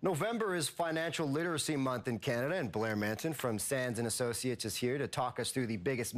November is Financial Literacy Month in Canada, and Blair Manton from Sands & Associates is here to talk us through the biggest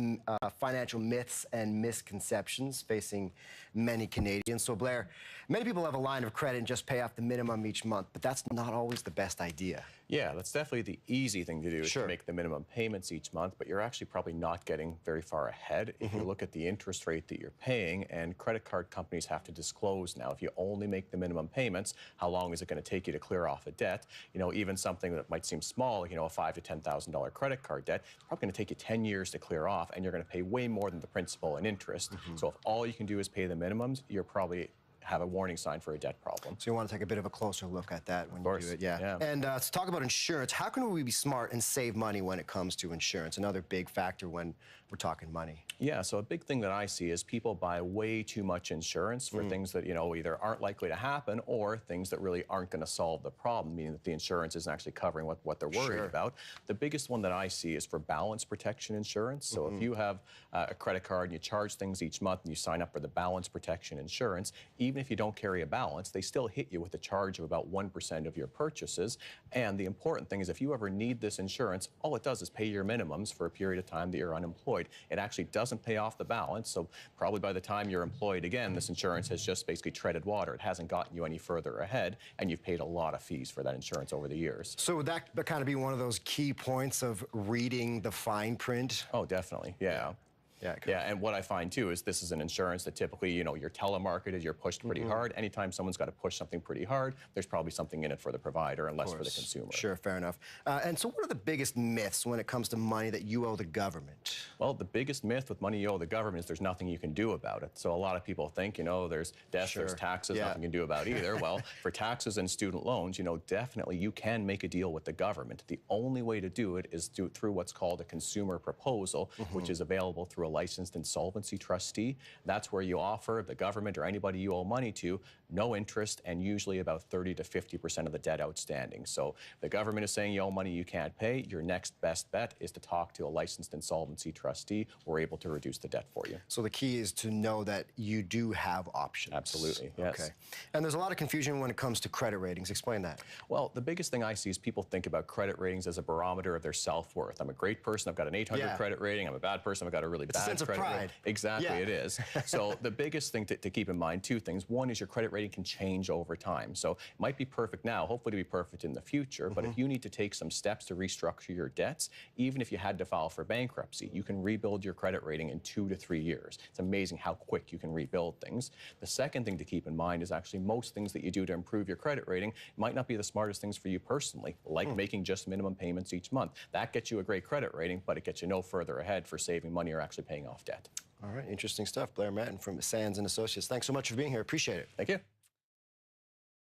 financial myths and misconceptions facing many Canadians. So, Blair, many people have a line of credit and just pay off the minimum each month, but that's not always the best idea. Yeah, that's definitely the easy thing to do, is to make the minimum payments each month, but you're actually probably not getting very far ahead if you look at the interest rate that you're paying, and credit card companies have to disclose now, if you only make the minimum payments, how long is it going to take you to clear off a debt? You know, even something that might seem small, you know, a $5,000 to $10,000 credit card debt, it's probably going to take you 10 years to clear off, and you're going to pay way more than the principal and interest. So if all you can do is pay the minimums, you're probably have a warning sign for a debt problem. So you want to take a bit of a closer look at that when you do it, yeah. And let's talk about insurance. How can we be smart and save money when it comes to insurance? Another big factor when we're talking money. Yeah, so a big thing that I see is people buy way too much insurance for things that, you know, either aren't likely to happen or things that really aren't going to solve the problem, meaning that the insurance isn't actually covering what they're worried about. The biggest one that I see is for balance protection insurance. So if you have a credit card and you charge things each month and you sign up for the balance protection insurance, even if you don't carry a balance, they still hit you with a charge of about 1% of your purchases. And the important thing is, if you ever need this insurance, all it does is pay your minimums for a period of time that you're unemployed. It actually doesn't pay off the balance, so probably by the time you're employed again, this insurance has just basically treaded water. It hasn't gotten you any further ahead, and you've paid a lot of fees for that insurance over the years. So would that kind of be one of those key points of reading the fine print? Oh, definitely, yeah. Yeah, and what I find too is this is an insurance that typically, you know, you're telemarketed, you're pushed pretty hard. Anytime someone's got to push something pretty hard, there's probably something in it for the provider and less for the consumer. Sure, fair enough. And so what are the biggest myths when it comes to money that you owe the government? Well, the biggest myth with money you owe the government is there's nothing you can do about it. So a lot of people think, you know, there's death, there's taxes, nothing you can do about either. Well, for taxes and student loans, you know, definitely you can make a deal with the government. The only way to do it is through what's called a consumer proposal, which is available through a licensed insolvency trustee. That's where you offer the government or anybody you owe money to no interest and usually about 30 to 50% of the debt outstanding. So the government is saying you owe money you can't pay. Your next best bet is to talk to a licensed insolvency trustee. We're able to reduce the debt for you. So the key is to know that you do have options. Absolutely, yes. Okay. And there's a lot of confusion when it comes to credit ratings. Explain that. Well, the biggest thing I see is people think about credit ratings as a barometer of their self-worth. I'm a great person, I've got an 800 credit rating. I'm a bad person, I've got a really bad credit rating. Pride. Exactly, it is. So the biggest thing to keep in mind, two things. One is your credit rating can change over time. So it might be perfect now, hopefully to be perfect in the future, but if you need to take some steps to restructure your debts, even if you had to file for bankruptcy, you can rebuild your credit rating in 2 to 3 years. It's amazing how quick you can rebuild things. The second thing to keep in mind is actually most things that you do to improve your credit rating might not be the smartest things for you personally, like making just minimum payments each month. That gets you a great credit rating, but it gets you no further ahead for saving money or actually paying off debt. All right, interesting stuff. Blair Manton from Sands & Associates. Thanks so much for being here. Appreciate it. Thank you.